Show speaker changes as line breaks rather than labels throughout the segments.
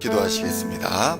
기도하시겠습니다.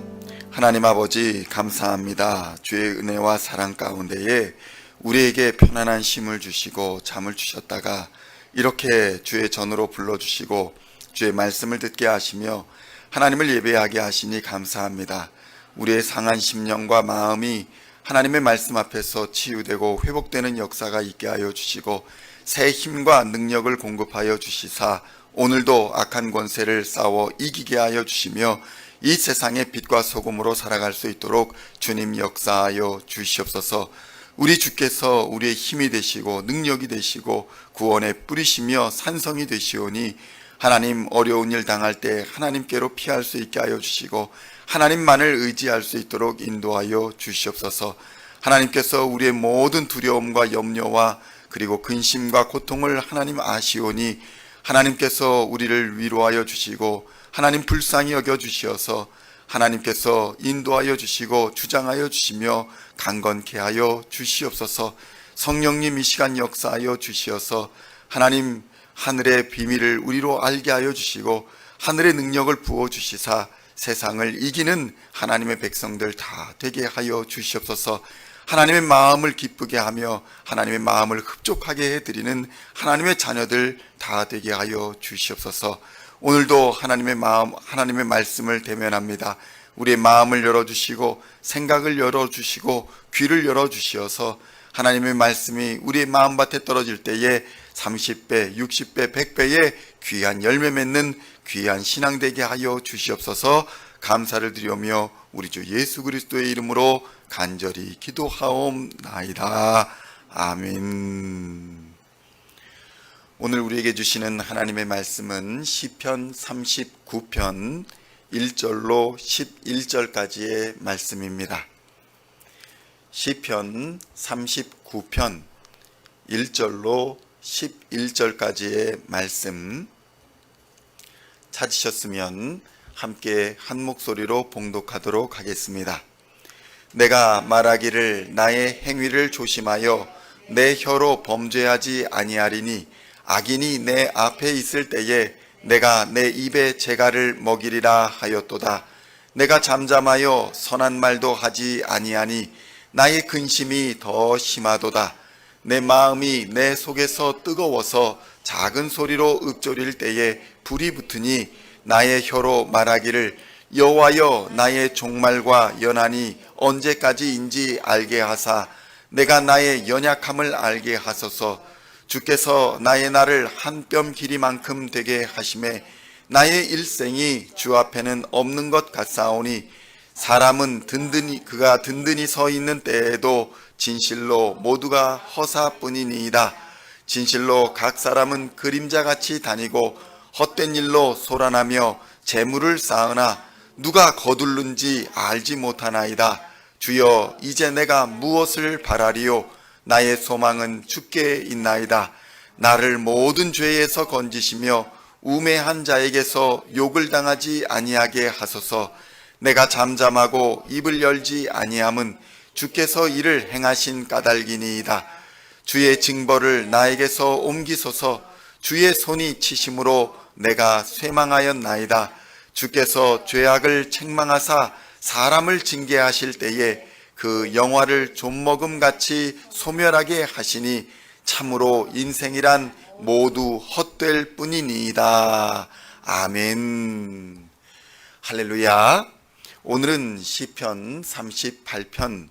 하나님 아버지 감사합니다. 주의 은혜와 사랑 가운데에 우리에게 편안한 쉼을 주시고 잠을 주셨다가 이렇게 주의 전으로 불러주시고 주의 말씀을 듣게 하시며 하나님을 예배하게 하시니 감사합니다. 우리의 상한 심령과 마음이 하나님의 말씀 앞에서 치유되고 회복되는 역사가 있게 하여 주시고 새 힘과 능력을 공급하여 주시사 오늘도 악한 권세를 싸워 이기게 하여 주시며 이 세상의 빛과 소금으로 살아갈 수 있도록 주님 역사하여 주시옵소서. 우리 주께서 우리의 힘이 되시고 능력이 되시고 구원의 뿌리시며 산성이 되시오니 하나님 어려운 일 당할 때 하나님께로 피할 수 있게 하여 주시고 하나님만을 의지할 수 있도록 인도하여 주시옵소서. 하나님께서 우리의 모든 두려움과 염려와 그리고 근심과 고통을 하나님 아시오니 하나님께서 우리를 위로하여 주시고 하나님 불쌍히 여겨 주시어서 하나님께서 인도하여 주시고 주장하여 주시며 강건케 하여 주시옵소서. 성령님 이 시간 역사하여 주시어서 하나님 하늘의 비밀을 우리로 알게 하여 주시고 하늘의 능력을 부어 주시사 세상을 이기는 하나님의 백성들 다 되게 하여 주시옵소서. 하나님의 마음을 기쁘게 하며 하나님의 마음을 흡족하게 해드리는 하나님의 자녀들 다 되게 하여 주시옵소서. 오늘도 하나님의 마음, 하나님의 말씀을 대면합니다. 우리의 마음을 열어주시고 생각을 열어주시고 귀를 열어주시어서 하나님의 말씀이 우리의 마음밭에 떨어질 때에 30배, 60배, 100배의 귀한 열매 맺는 귀한 신앙 되게 하여 주시옵소서. 감사를 드리며 우리 주 예수 그리스도의 이름으로 간절히 기도하옵나이다. 아멘. 오늘 우리에게 주시는 하나님의 말씀은 시편 39편 1절로 11절까지의 말씀입니다. 시편 39편 1절로 11절까지의 말씀 찾으셨으면 함께 한 목소리로 봉독하도록 하겠습니다. 내가 말하기를 나의 행위를 조심하여 내 혀로 범죄하지 아니하리니 악인이 내 앞에 있을 때에 내가 내 입에 재갈을 먹이리라 하였도다. 내가 잠잠하여 선한 말도 하지 아니하니 나의 근심이 더 심하도다. 내 마음이 내 속에서 뜨거워서 작은 소리로 읊조릴 때에 불이 붙으니 나의 혀로 말하기를 여호와여 나의 종말과 연한이 언제까지인지 알게 하사 내가 나의 연약함을 알게 하소서. 주께서 나의 날을 한 뼘 길이만큼 되게 하심에 나의 일생이 주 앞에는 없는 것 같사오니 사람은 그가 든든히 서 있는 때에도 진실로 모두가 허사뿐이니이다. 진실로 각 사람은 그림자같이 다니고 헛된 일로 소란하며 재물을 쌓으나 누가 거둘는지 알지 못하나이다. 주여 이제 내가 무엇을 바라리요? 나의 소망은 주께 있나이다. 나를 모든 죄에서 건지시며 우매한 자에게서 욕을 당하지 아니하게 하소서. 내가 잠잠하고 입을 열지 아니함은 주께서 이를 행하신 까닭이니이다. 주의 징벌을 나에게서 옮기소서. 주의 손이 치심으로 내가 쇠망하였나이다. 주께서 죄악을 책망하사 사람을 징계하실 때에 그 영화를 좀먹음같이 소멸하게 하시니 참으로 인생이란 모두 헛될 뿐이니이다. 아멘. 할렐루야. 오늘은 시편 39편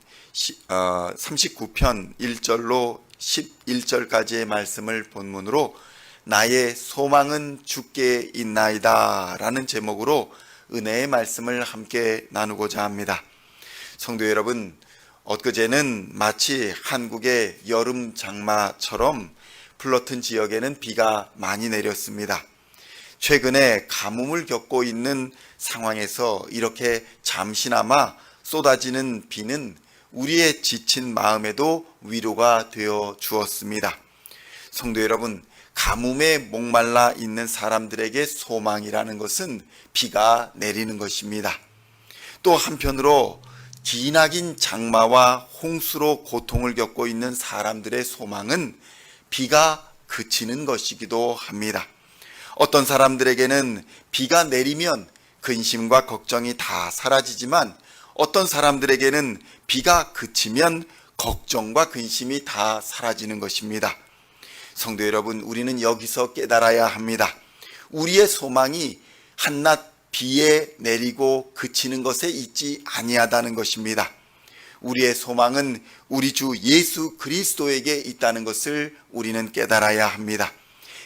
1절로 11절까지의 말씀을 본문으로 나의 소망은 주께 있나이다 라는 제목으로 은혜의 말씀을 함께 나누고자 합니다. 성도 여러분, 엊그제는 마치 한국의 여름 장마처럼 플러튼 지역에는 비가 많이 내렸습니다. 최근에 가뭄을 겪고 있는 상황에서 이렇게 잠시나마 쏟아지는 비는 우리의 지친 마음에도 위로가 되어 주었습니다. 성도 여러분, 가뭄에 목말라 있는 사람들에게 소망이라는 것은 비가 내리는 것입니다. 또 한편으로 기나긴 장마와 홍수로 고통을 겪고 있는 사람들의 소망은 비가 그치는 것이기도 합니다. 어떤 사람들에게는 비가 내리면 근심과 걱정이 다 사라지지만 어떤 사람들에게는 비가 그치면 걱정과 근심이 다 사라지는 것입니다. 성도 여러분, 우리는 여기서 깨달아야 합니다. 우리의 소망이 한낮 비에 내리고 그치는 것에 있지 아니하다는 것입니다. 우리의 소망은 우리 주 예수 그리스도에게 있다는 것을 우리는 깨달아야 합니다.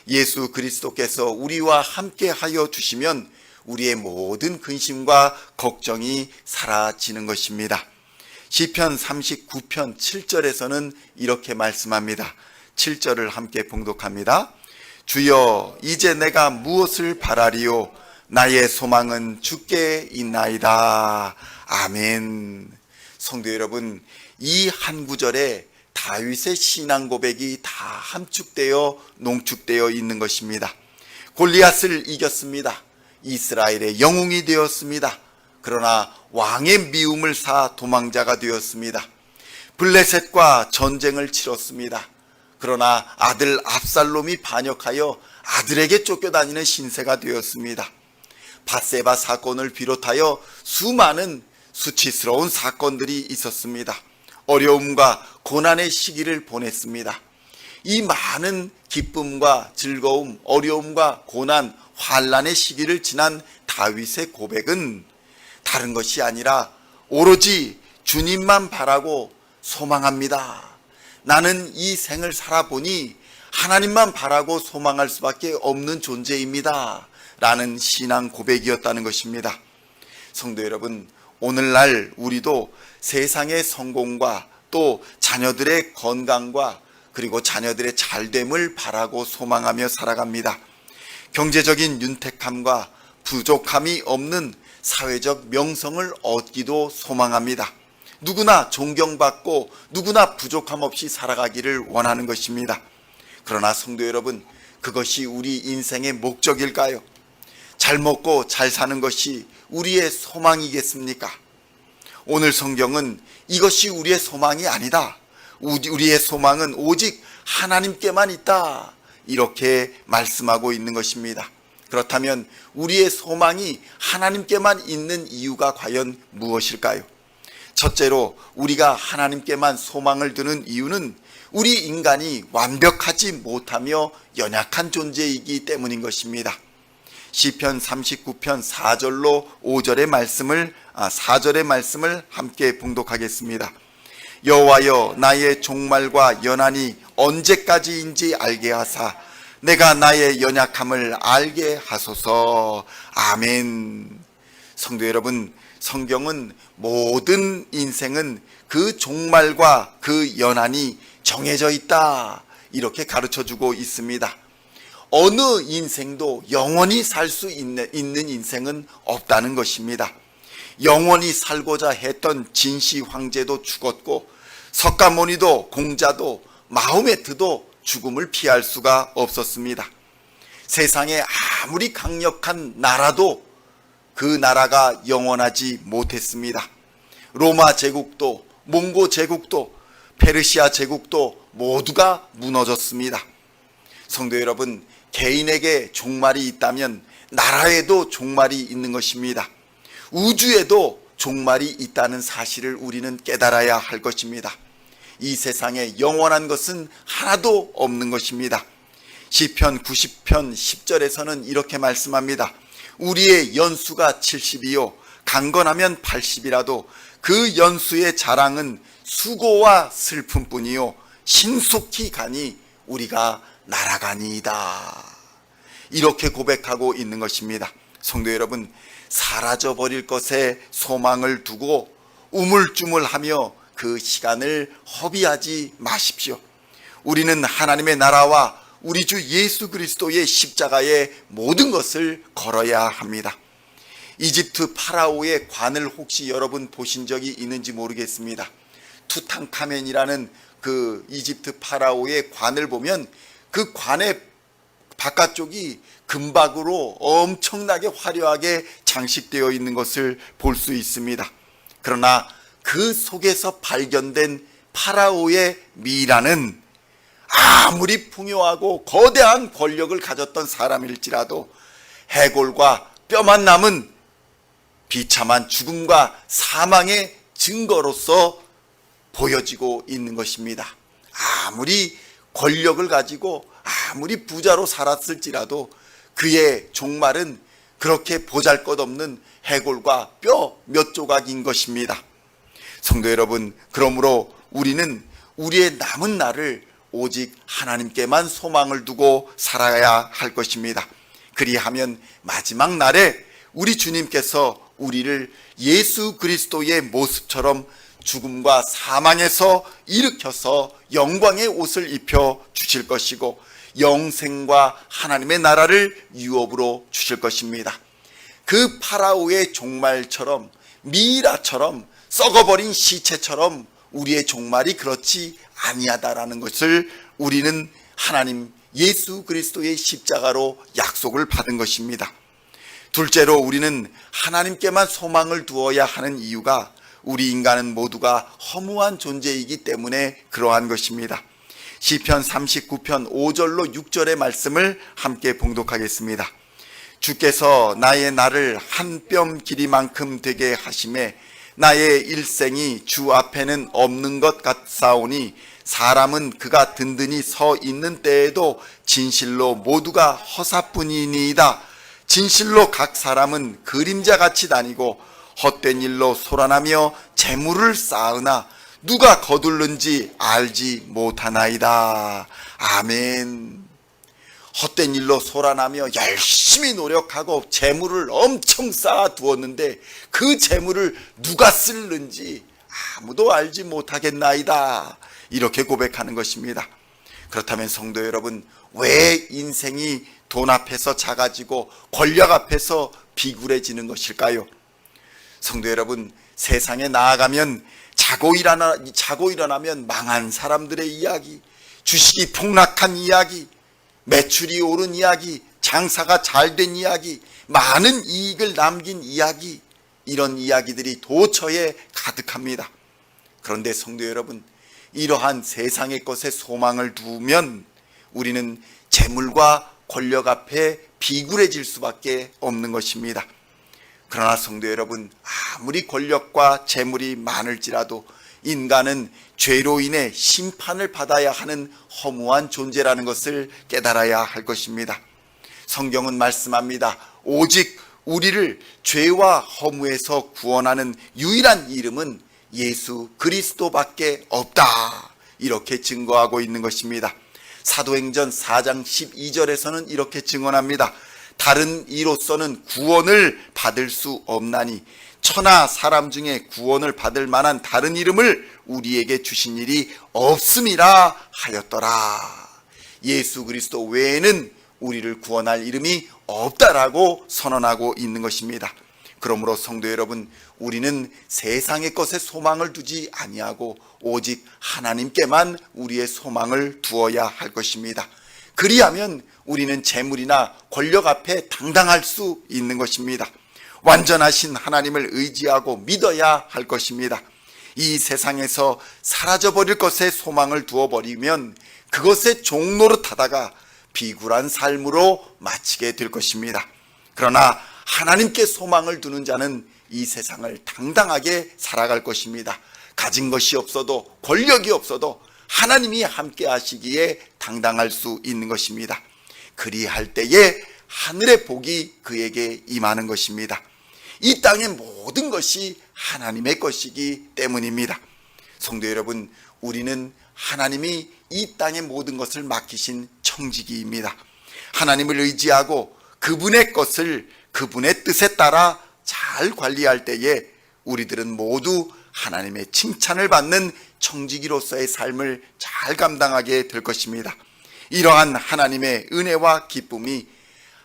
예수 그리스도께서 우리와 함께 하여 주시면 우리의 모든 근심과 걱정이 사라지는 것입니다. 시편 39편 7절에서는 이렇게 말씀합니다. 7절을 함께 봉독합니다. 주여, 이제 내가 무엇을 바라리요? 나의 소망은 주께 있나이다. 아멘. 성도 여러분, 이 한 구절에 다윗의 신앙 고백이 다 함축되어 농축되어 있는 것입니다. 골리앗을 이겼습니다. 이스라엘의 영웅이 되었습니다. 그러나 왕의 미움을 사 도망자가 되었습니다. 블레셋과 전쟁을 치렀습니다. 그러나 아들 압살롬이 반역하여 아들에게 쫓겨다니는 신세가 되었습니다. 밧세바 사건을 비롯하여 수많은 수치스러운 사건들이 있었습니다. 어려움과 고난의 시기를 보냈습니다. 이 많은 기쁨과 즐거움, 어려움과 고난, 환난의 시기를 지난 다윗의 고백은 다른 것이 아니라 오로지 주님만 바라고 소망합니다. 나는 이 생을 살아보니 하나님만 바라고 소망할 수밖에 없는 존재입니다. 라는 신앙 고백이었다는 것입니다. 성도 여러분, 오늘날 우리도 세상의 성공과 또 자녀들의 건강과 그리고 자녀들의 잘됨을 바라고 소망하며 살아갑니다. 경제적인 윤택함과 부족함이 없는 사회적 명성을 얻기도 소망합니다. 누구나 존경받고 누구나 부족함 없이 살아가기를 원하는 것입니다. 그러나 성도 여러분, 그것이 우리 인생의 목적일까요? 잘 먹고 잘 사는 것이 우리의 소망이겠습니까? 오늘 성경은 이것이 우리의 소망이 아니다. 우리의 소망은 오직 하나님께만 있다. 이렇게 말씀하고 있는 것입니다. 그렇다면 우리의 소망이 하나님께만 있는 이유가 과연 무엇일까요? 첫째로 우리가 하나님께만 소망을 두는 이유는 우리 인간이 완벽하지 못하며 연약한 존재이기 때문인 것입니다. 시편 39편 4절로 5절의 말씀을 4절의 말씀을 함께 봉독하겠습니다. 여호와여, 나의 종말과 연한이 언제까지인지 알게 하사 내가 나의 연약함을 알게 하소서. 아멘. 성도 여러분, 성경은 모든 인생은 그 종말과 그 연한이 정해져 있다, 이렇게 가르쳐주고 있습니다. 어느 인생도 영원히 살 수 있는 인생은 없다는 것입니다. 영원히 살고자 했던 진시 황제도 죽었고 석가모니도 공자도 마호메트도 죽음을 피할 수가 없었습니다. 세상에 아무리 강력한 나라도 그 나라가 영원하지 못했습니다. 로마 제국도 몽고 제국도 페르시아 제국도 모두가 무너졌습니다. 성도 여러분, 개인에게 종말이 있다면 나라에도 종말이 있는 것입니다. 우주에도 종말이 있다는 사실을 우리는 깨달아야 할 것입니다. 이 세상에 영원한 것은 하나도 없는 것입니다. 시편 90편 10절에서는 이렇게 말씀합니다. 우리의 연수가 70이요 강건하면 80이라도 그 연수의 자랑은 수고와 슬픔뿐이요 신속히 가니 우리가 날아가니이다. 이렇게 고백하고 있는 것입니다. 성도 여러분, 사라져버릴 것에 소망을 두고 우물쭈물하며 그 시간을 허비하지 마십시오. 우리는 하나님의 나라와 우리 주 예수 그리스도의 십자가에 모든 것을 걸어야 합니다. 이집트 파라오의 관을 혹시 여러분 보신 적이 있는지 모르겠습니다. 투탕카멘이라는 그 이집트 파라오의 관을 보면 그 관의 바깥쪽이 금박으로 엄청나게 화려하게 장식되어 있는 것을 볼 수 있습니다. 그러나 그 속에서 발견된 파라오의 미라는 아무리 풍요하고 거대한 권력을 가졌던 사람일지라도 해골과 뼈만 남은 비참한 죽음과 사망의 증거로서 보여지고 있는 것입니다. 아무리 권력을 가지고 아무리 부자로 살았을지라도 그의 종말은 그렇게 보잘것없는 해골과 뼈 몇 조각인 것입니다. 성도 여러분, 그러므로 우리는 우리의 남은 날을 오직 하나님께만 소망을 두고 살아야 할 것입니다. 그리하면 마지막 날에 우리 주님께서 우리를 예수 그리스도의 모습처럼 죽음과 사망에서 일으켜서 영광의 옷을 입혀 주실 것이고 영생과 하나님의 나라를 유업으로 주실 것입니다. 그 파라오의 종말처럼, 미이라처럼, 썩어버린 시체처럼 우리의 종말이 그렇지 아니하다라는 것을 우리는 하나님 예수 그리스도의 십자가로 약속을 받은 것입니다. 둘째로 우리는 하나님께만 소망을 두어야 하는 이유가 우리 인간은 모두가 허무한 존재이기 때문에 그러한 것입니다. 시편 39편 5절로 6절의 말씀을 함께 봉독하겠습니다. 주께서 나의 날을 한 뼘 길이만큼 되게 하심에 나의 일생이 주 앞에는 없는 것 같사오니 사람은 그가 든든히 서 있는 때에도 진실로 모두가 허사뿐이니이다. 진실로 각 사람은 그림자같이 다니고 헛된 일로 소란하며 재물을 쌓으나 누가 거둘는지 알지 못하나이다. 아멘. 헛된 일로 소란하며 열심히 노력하고 재물을 엄청 쌓아두었는데 그 재물을 누가 쓸는지 아무도 알지 못하겠나이다. 이렇게 고백하는 것입니다. 그렇다면 성도 여러분, 왜 인생이 돈 앞에서 작아지고 권력 앞에서 비굴해지는 것일까요? 성도 여러분, 세상에 나아가면 자고 일어나면 망한 사람들의 이야기, 주식이 폭락한 이야기, 매출이 오른 이야기, 장사가 잘된 이야기, 많은 이익을 남긴 이야기, 이런 이야기들이 도처에 가득합니다. 그런데 성도 여러분, 이러한 세상의 것에 소망을 두면 우리는 재물과 권력 앞에 비굴해질 수밖에 없는 것입니다. 그러나 성도 여러분, 아무리 권력과 재물이 많을지라도 인간은 죄로 인해 심판을 받아야 하는 허무한 존재라는 것을 깨달아야 할 것입니다. 성경은 말씀합니다. 오직 우리를 죄와 허무에서 구원하는 유일한 이름은 예수 그리스도밖에 없다. 이렇게 증거하고 있는 것입니다. 사도행전 4장 12절에서는 이렇게 증언합니다. 다른 이로서는 구원을 받을 수 없나니 천하 사람 중에 구원을 받을 만한 다른 이름을 우리에게 주신 일이 없음이라 하였더라. 예수 그리스도 외에는 우리를 구원할 이름이 없다라고 선언하고 있는 것입니다. 그러므로 성도 여러분, 우리는 세상의 것에 소망을 두지 아니하고 오직 하나님께만 우리의 소망을 두어야 할 것입니다. 그리하면 우리는 재물이나 권력 앞에 당당할 수 있는 것입니다. 완전하신 하나님을 의지하고 믿어야 할 것입니다. 이 세상에서 사라져버릴 것에 소망을 두어버리면 그것의 종노릇하다가 비굴한 삶으로 마치게 될 것입니다. 그러나 하나님께 소망을 두는 자는 이 세상을 당당하게 살아갈 것입니다. 가진 것이 없어도 권력이 없어도 하나님이 함께 하시기에 당당할 수 있는 것입니다. 그리할 때에 하늘의 복이 그에게 임하는 것입니다. 이 땅의 모든 것이 하나님의 것이기 때문입니다. 성도 여러분, 우리는 하나님이 이 땅의 모든 것을 맡기신 청지기입니다. 하나님을 의지하고 그분의 것을 그분의 뜻에 따라 잘 관리할 때에 우리들은 모두 하나님의 칭찬을 받는 청지기로서의 삶을 잘 감당하게 될 것입니다. 이러한 하나님의 은혜와 기쁨이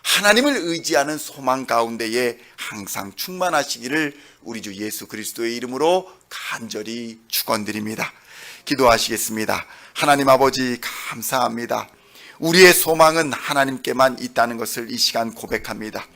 하나님을 의지하는 소망 가운데에 항상 충만하시기를 우리 주 예수 그리스도의 이름으로 간절히 축원드립니다. 기도하시겠습니다. 하나님 아버지, 감사합니다. 우리의 소망은 하나님께만 있다는 것을 이 시간 고백합니다.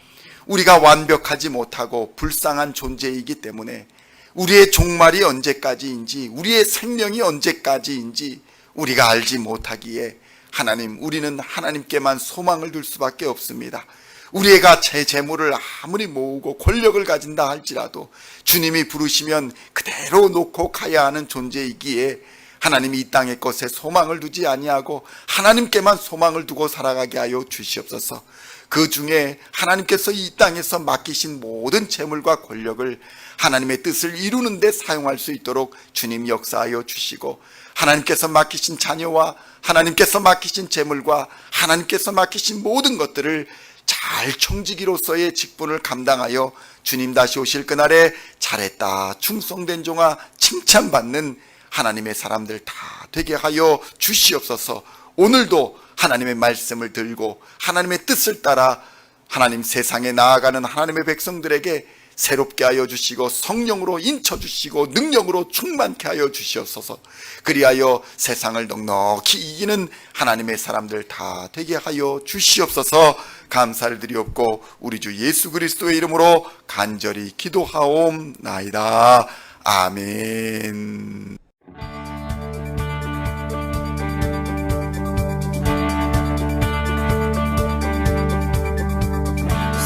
우리가 완벽하지 못하고 불쌍한 존재이기 때문에 우리의 종말이 언제까지인지, 우리의 생명이 언제까지인지 우리가 알지 못하기에 하나님, 우리는 하나님께만 소망을 둘 수밖에 없습니다. 우리가 제 재물을 아무리 모으고 권력을 가진다 할지라도 주님이 부르시면 그대로 놓고 가야 하는 존재이기에 하나님이 이 땅의 것에 소망을 두지 아니하고 하나님께만 소망을 두고 살아가게 하여 주시옵소서. 그 중에 하나님께서 이 땅에서 맡기신 모든 재물과 권력을 하나님의 뜻을 이루는 데 사용할 수 있도록 주님 역사하여 주시고, 하나님께서 맡기신 자녀와 하나님께서 맡기신 재물과 하나님께서 맡기신 모든 것들을 잘 청지기로서의 직분을 감당하여 주님 다시 오실 그날에 잘했다 충성된 종아 칭찬받는 하나님의 사람들 다 되게 하여 주시옵소서. 오늘도 하나님의 말씀을 들고 하나님의 뜻을 따라 하나님 세상에 나아가는 하나님의 백성들에게 새롭게 하여 주시고 성령으로 인쳐주시고 능력으로 충만케 하여 주시옵소서. 그리하여 세상을 넉넉히 이기는 하나님의 사람들 다 되게 하여 주시옵소서. 감사를 드리옵고 우리 주 예수 그리스도의 이름으로 간절히 기도하옵나이다. 아멘.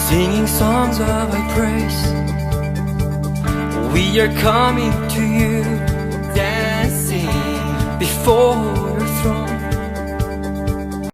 Singing songs of Thy praise, we are coming to You, dancing before